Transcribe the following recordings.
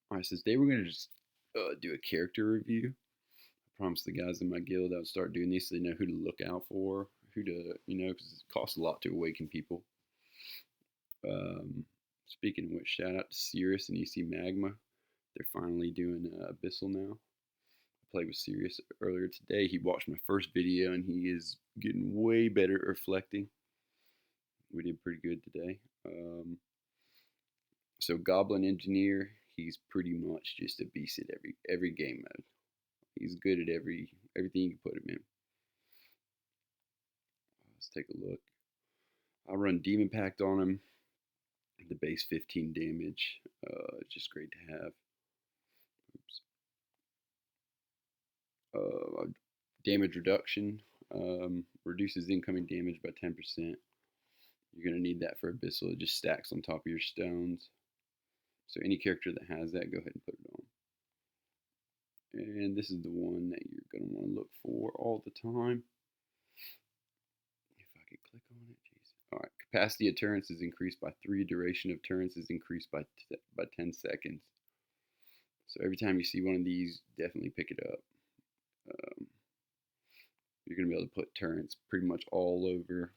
Alright, so today we're gonna just do a character review. I promised the guys in my guild I would start doing these so they know who to look out for, who to, because it costs a lot to awaken people. Um, Speaking of which, shout out to Sirius and EC Magma. They're finally doing Abyssal now. I played with Sirius earlier today. He watched my first video and he is getting way better at reflecting. We did pretty good today. So Goblin Engineer, he's pretty much just a beast at every game mode. He's good at everything you can put him in. Let's take a look. I run Demon Pact on him. The base 15 damage. It's just great to have. Oops. Damage reduction. Reduces incoming damage by 10%. You're going to need that for Abyssal. It just stacks on top of your stones. So any character that has that, go ahead and put it on. And this is the one that you're going to want to look for all the time. If I could click on it, jeez. All right, capacity of turrets is increased by 3. Duration of turrets is increased by 10 seconds. So every time you see one of these, definitely pick it up. You're going to be able to put turrets pretty much all over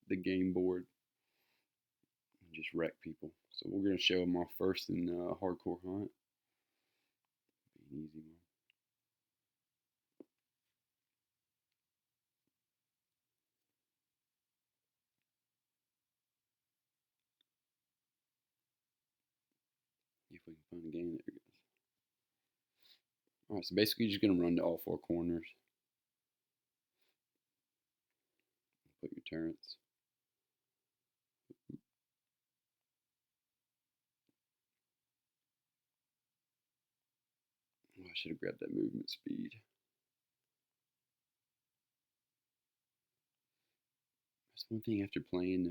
the game board and just wreck people. So we're going to show them off first in Hardcore Hunt. Be an easy one. If we can find a game, there it goes. Alright, so basically you're just going to run to all 4 corners. Put your turrets. Oh, I should have grabbed that movement speed. That's one thing after playing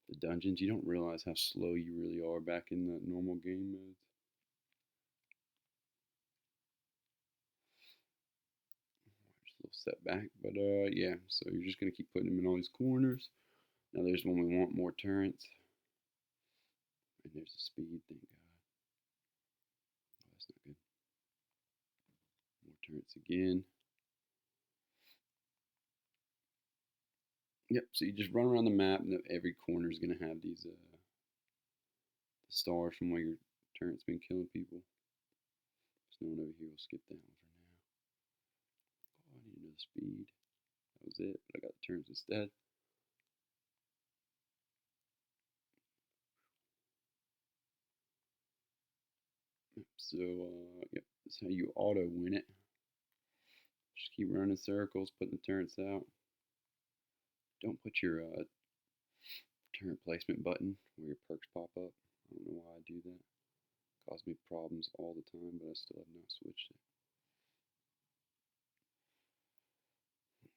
the dungeons, you don't realize how slow you really are back in the normal game modes. Just a little setback, but yeah, so you're just going to keep putting them in all these corners. Now there's one we want, more turrets. And there's the speed, thank God. Oh, that's not good. More turrets again. Yep, so you just run around the map, and every corner is going to have these the stars from where your turret's been killing people. There's no one over here. We'll skip that one for now. Oh, I need another speed. That was it, but I got the turrets instead. So, yep, that's how you auto win it. Just keep running circles, putting the turrets out. Don't put your turret placement button where your perks pop up. I don't know why I do that. It causes me problems all the time, but I still have not switched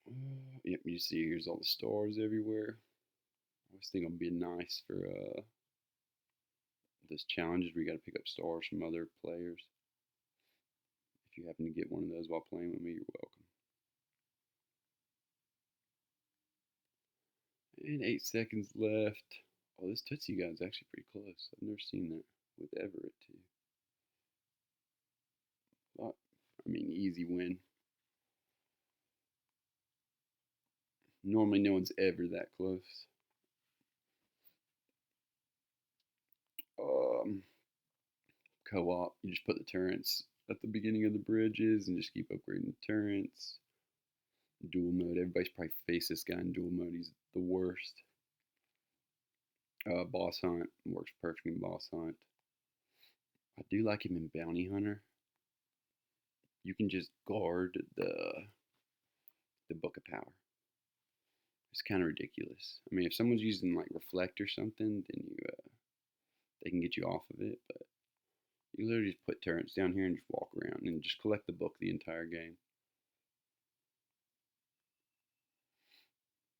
it. Yep, you see here's all the stars everywhere. I always think it'll be nice for this challenges where you got to pick up stars from other players. If you happen to get one of those while playing with me, you're welcome. And 8 seconds left. Oh, this Tootsie guy is actually pretty close. I've never seen that with Everett too. But, I mean, easy win. Normally no one's ever that close. Co-op, you just put the turrets at the beginning of the bridges and just keep upgrading the turrets. Dual mode, everybody's probably faced this guy in dual mode. He's the worst. Boss hunt works perfectly in boss hunt. I do like him in bounty hunter. You can just guard the book of power. It's kind of ridiculous. I mean, if someone's using like reflect or something, then they can get you off of it. But you literally just put turrets down here and just walk around and just collect the book the entire game.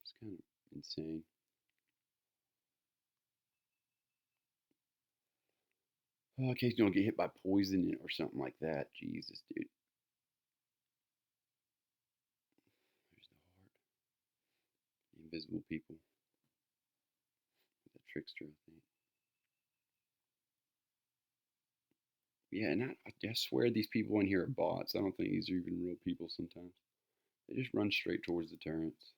It's kind of insane. Oh, occasionally you'll get hit by poison or something like that. Jesus, dude. There's the heart. The invisible people. The trickster, I think. Yeah, and I swear these people in here are bots. I don't think these are even real people sometimes. They just run straight towards the turrets.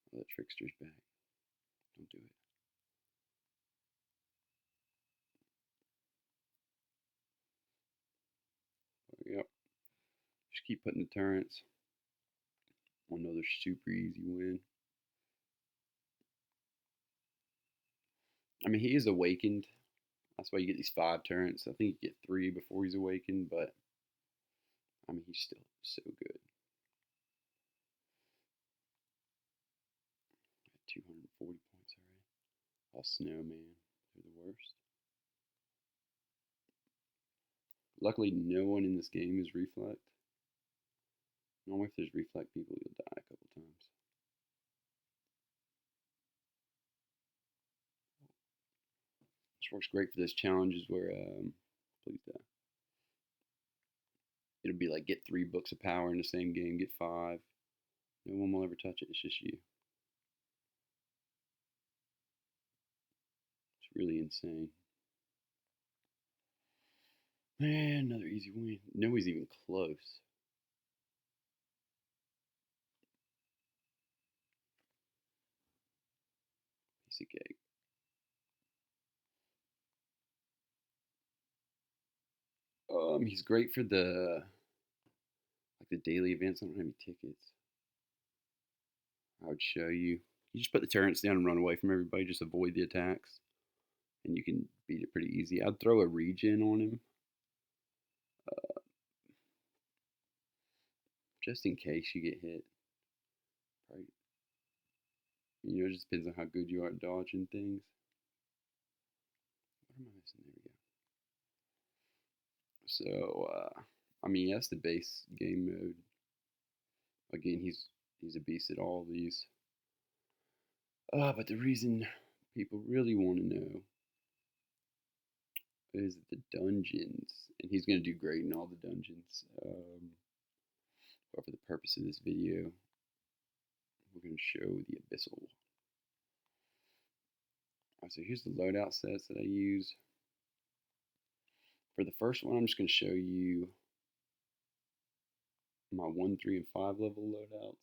Oh, that trickster's back. Don't do it. Yep. Just keep putting the turrets. Another super easy win. I mean, he is awakened. That's why you get these 5 turrets. I think you get 3 before he's awakened, but I mean, he's still so good. 240 points already. All snowman. They're the worst. Luckily, no one in this game is reflect. Normally, if there's reflect people, you'll die a couple times. This works great for those challenges where, please die. It'll be like get 3 books of power in the same game, get 5. No one will ever touch it. It's just you. It's really insane. Man, another easy win. Nobody's even close. Piece of cake. He's great for the daily events. I don't have any tickets. I would show you. You just put the turrets down and run away from everybody. Just avoid the attacks, and you can beat it pretty easy. I'd throw a regen on him, just in case you get hit. Probably, it just depends on how good you are at dodging things. What am I missing? There we go. So, I mean, that's the base game mode. Again, he's a beast at all of these. But the reason people really want to know is the dungeons, and he's going to do great in all the dungeons. But for the purpose of this video, we're going to show the abyssal. Alright, so here's the loadout sets that I use. For the first one, I'm just going to show you my 1, 3, and 5 level loadouts.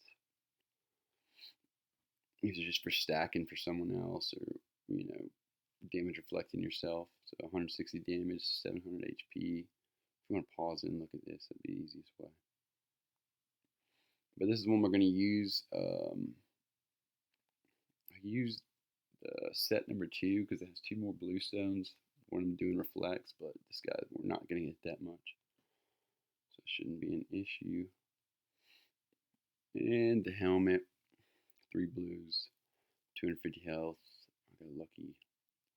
These are just for stacking for someone else, or damage reflecting yourself. So 160 damage, 700 HP. If you want to pause it and look at this, that'd be the easiest way. But this is one we're going to use. I used set number 2 because it has 2 more blue stones when I'm doing reflects, but this guy, we're not going to get that much. So it shouldn't be an issue. And the helmet, 3 blues, 250 health. I got lucky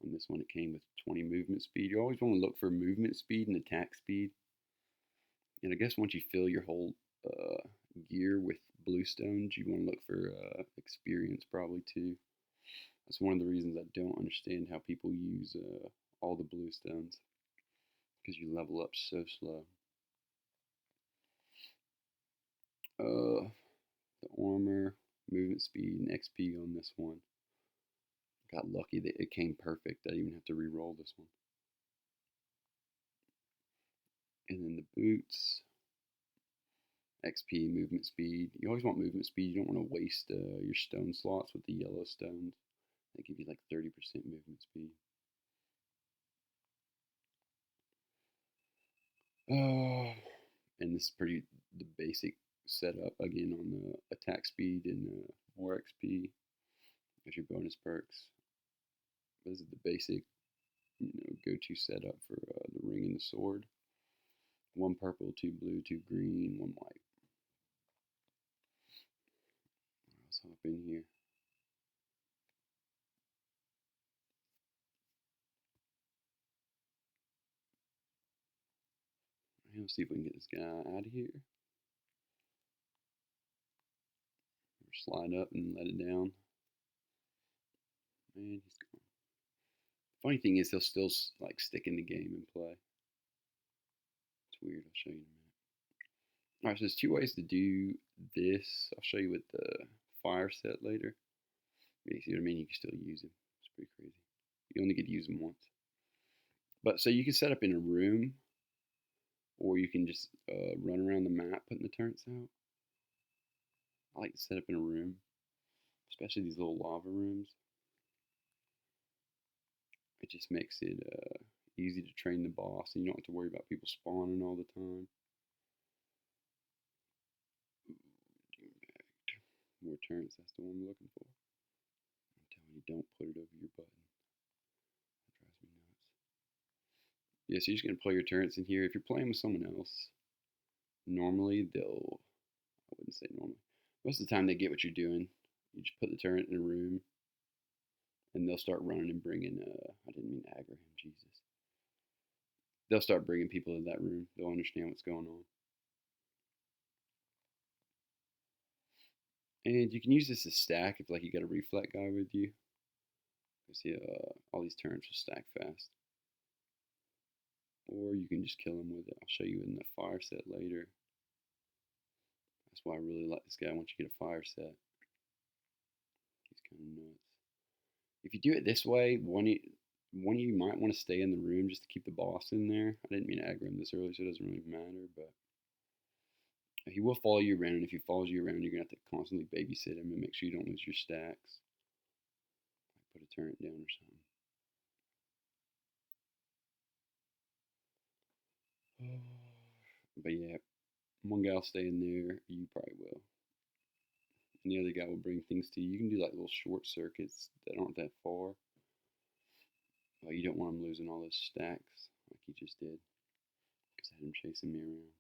on this one. It came with 20 movement speed. You always want to look for movement speed and attack speed. And I guess once you fill your whole gear with blue stones, you want to look for experience probably too. That's one of the reasons I don't understand how people use all the blue stones, because you level up so slow. The armor, movement speed, and XP on this one. Got lucky that it came perfect. I didn't even have to re-roll this one. And then the boots, XP, movement speed. You always want movement speed. You don't want to waste your stone slots with the yellow stones. They give you like 30% movement speed. And this is pretty the basic setup again on the attack speed and more XP as your bonus perks. This is the basic, go-to setup for the ring and the sword. 1 purple, 2 blue, 2 green, 1 white. Let's hop in here. Let's see if we can get this guy out of here. Slide up and let it down. And he's gone. Funny thing is, he'll still like stick in the game and play. It's weird. I'll show you in a minute. Alright, so there's 2 ways to do this. I'll show you with the fire set later. You see what I mean? You can still use him. It's pretty crazy. You only get to use him once. But so you can set up in a room, or you can just run around the map putting the turrets out. I like to set up in a room, especially these little lava rooms. It just makes it easy to train the boss, and you don't have to worry about people spawning all the time. More turrets, that's the one I'm looking for. I'm telling you, don't put it over your button. That drives me nuts. Yeah, so you're just going to play your turrets in here. If you're playing with someone else, normally I wouldn't say normally, most of the time they get what you're doing. You just put the turret in a room, and they'll start running and bringing, I didn't mean to aggro him, Jesus. They'll start bringing people to that room. They'll understand what's going on. And you can use this as stack if like you got a reflect guy with you. You see all these turrets will stack fast. Or you can just kill him with it. I'll show you in the fire set later. That's why I really like this guy once you get a fire set. He's kind of nuts. If you do it this way, one of you might want to stay in the room just to keep the boss in there. I didn't mean to aggro him this early, so it doesn't really matter, but he will follow you around, and if he follows you around, you're going to have to constantly babysit him and make sure you don't lose your stacks. Put a turret down or something. But yeah, one guy will stay in there, you probably will. And the other guy will bring things to you. You can do like little short circuits that aren't that far. You don't want him losing all those stacks like he just did, because I had him chasing me around.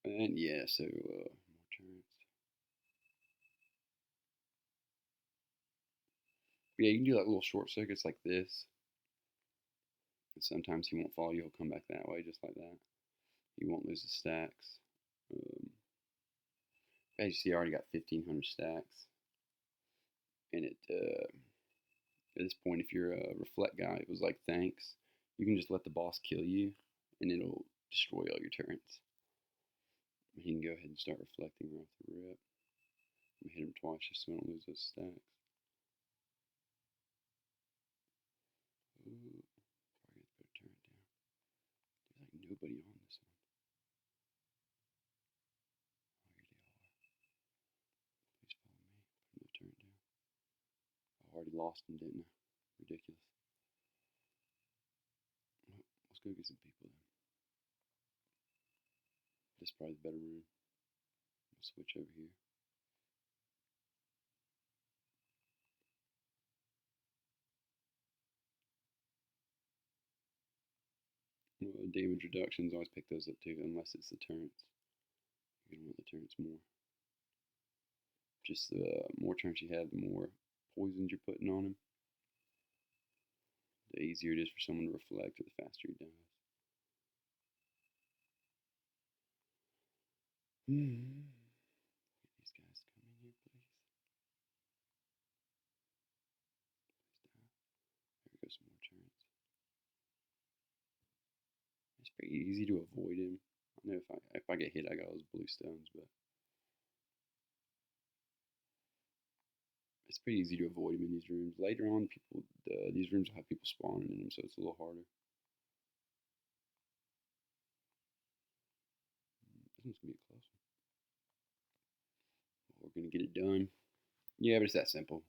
And yeah, so more turrets. But yeah, you can do like little short circuits like this. And sometimes he won't follow you, he'll come back that way, just like that. You won't lose the stacks. As you see, I already got 1,500 stacks. And at this point, if you're a reflect guy, it was like thanks. You can just let the boss kill you, and it'll destroy all your turrets. He can go ahead and start reflecting right off the rip. I'm gonna hit him twice just so I don't lose those stacks. Ooh, probably have to put a turret down. There's like nobody on this one. Oh, here they are. Please follow me. Put another turret down. I already lost him, didn't I? Ridiculous. Well, let's go get some people then. This is probably the better room. We'll switch over here. Damage reductions, always pick those up too, unless it's the turrets. You're gonna want the turrets more. Just the more turrets you have, the more poisons you're putting on them. The easier it is for someone to reflect, or the faster he dies. Get these guys to come in here, please. Please die. There goes some more turrets. It's pretty easy to avoid him. I know if I get hit, I got those blue stones, but it's pretty easy to avoid him in these rooms. Later on, these rooms will have people spawning in them, so it's a little harder. This one's gonna be a close one. We're gonna get it done. Yeah, but it's that simple.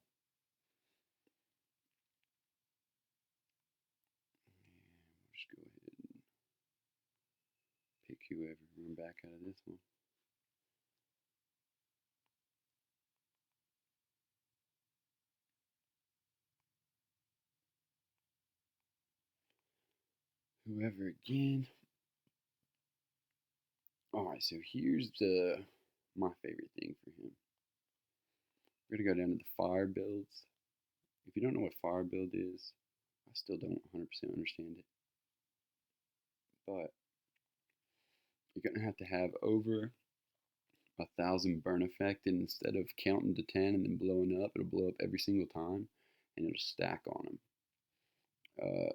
We'll just go ahead and pick whoever. Run back out of this one. Whoever again. Alright, so here's my favorite thing for him. We're gonna go down to the fire builds. If you don't know what fire build is, I still don't 100% understand it. But you're gonna have to have over 1,000 burn effect, and instead of counting to 10 and then blowing up, it'll blow up every single time, and it'll stack on them. Uh,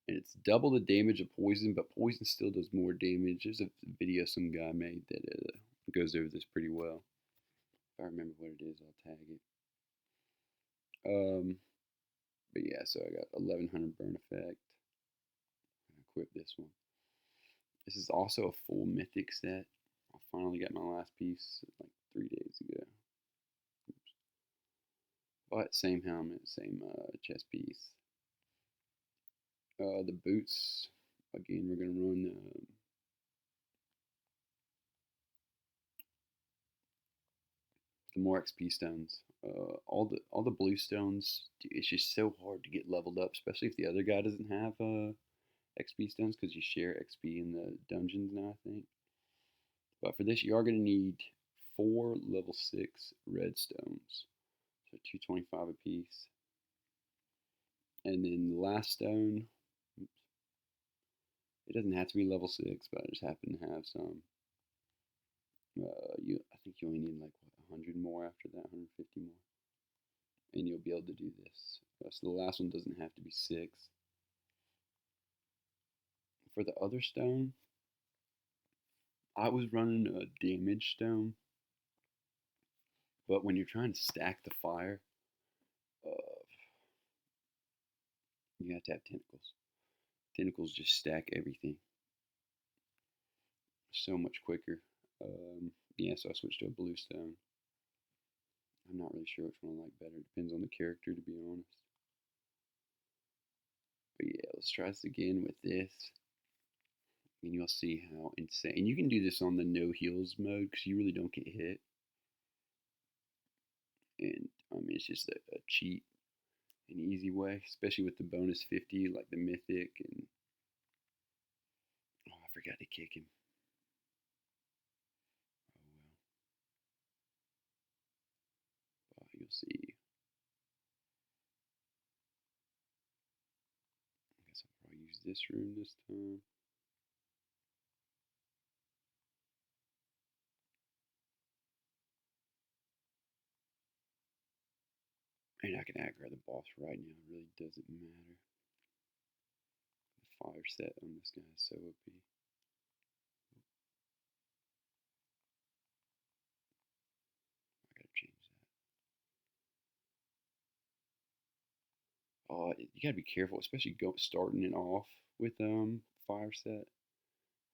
and it's double the damage of poison, but poison still does more damage. There's a video some guy made that goes over this pretty well. If I remember what it is, I'll tag it. Um, but yeah, so I got 1100 burn effect. I equip this one. This is also a full mythic set. I finally got my last piece like 3 days ago. But same helmet, same chest piece. The boots, again, we're gonna run the more XP stones. All the blue stones, it's just so hard to get leveled up, especially if the other guy doesn't have XP stones, because you share XP in the dungeons now, I think. But for this, you are gonna need 4 level 6 redstones, so 225 a piece. And then the last stone, it doesn't have to be level 6, but I just happen to have some. I think you only need like what, 100 more after that, 150 more, and you'll be able to do this. So the last one doesn't have to be 6. For the other stone, I was running a damage stone, but when you're trying to stack the fire, uh, you have to have tentacles. Tentacles just stack everything so much quicker. Yeah, so I switched to a blue stone. I'm not really sure which one I like better. Depends on the character, to be honest. But yeah, let's try this again with this. And you'll see how insane. You can do this on the no heals mode because you really don't get hit. And I mean, it's just a cheat, an easy way, especially with the bonus 50, like the mythic. And oh, I forgot to kick him. Oh well. You'll see. I guess I'll probably use this room this time. And I can aggro the boss right now. It really doesn't matter. The fire set on this guy is so OP. I gotta change that. Oh, you gotta be careful, especially starting it off with fire set.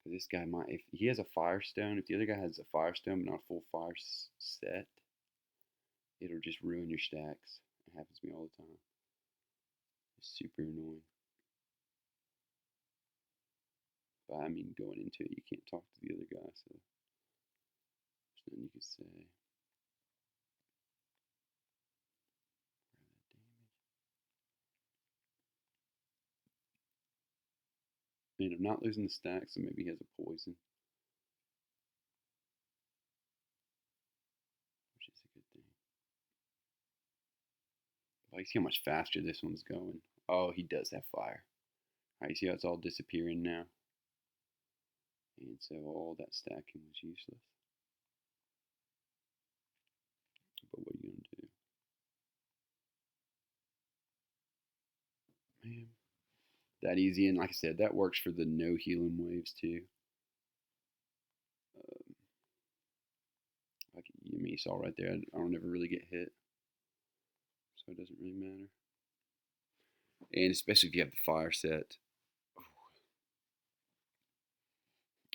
Because this guy might, if he has a fire stone, if the other guy has a fire stone but not a full fire set, it'll just ruin your stacks. It happens to me all the time. It's super annoying. But I mean, going into it, you can't talk to the other guy, so there's nothing you can say. And I'm not losing the stack, so maybe he has a poison, which is a good thing. But you see how much faster this one's going. Oh, he does have fire. Alright, you see how it's all disappearing now? And so all that stacking was useless. But what are you going to do? Man, that easy. And like I said, that works for the no healing waves too. Um, like you saw right there, I don't ever really get hit, so it doesn't really matter. And especially if you have the fire set,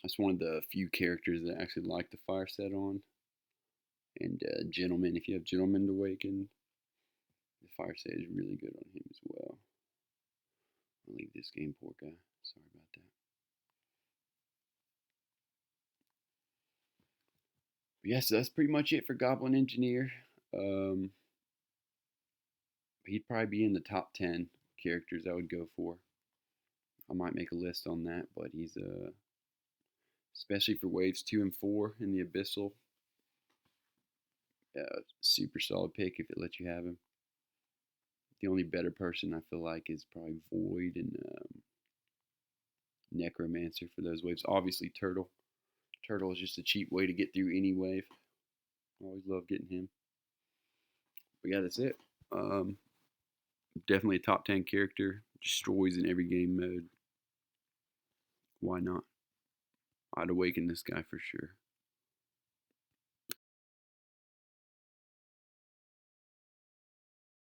that's one of the few characters that I actually like the fire set on. And gentleman, if you have gentleman to awaken, the fire set is really good on him as well. I'll leave this game, poor guy. Sorry about that. But yeah, so that's pretty much it for Goblin Engineer. Um, he'd probably be in the top 10 characters I would go for. I might make a list on that, but he's especially for waves 2 and 4 in the Abyssal, super solid pick if it lets you have him. The only better person I feel like is probably Void and Necromancer for those waves. Obviously Turtle. Turtle is just a cheap way to get through any wave. I always love getting him. But yeah, that's it. Definitely a top 10 character. Destroys in every game mode. Why not? I'd awaken this guy for sure.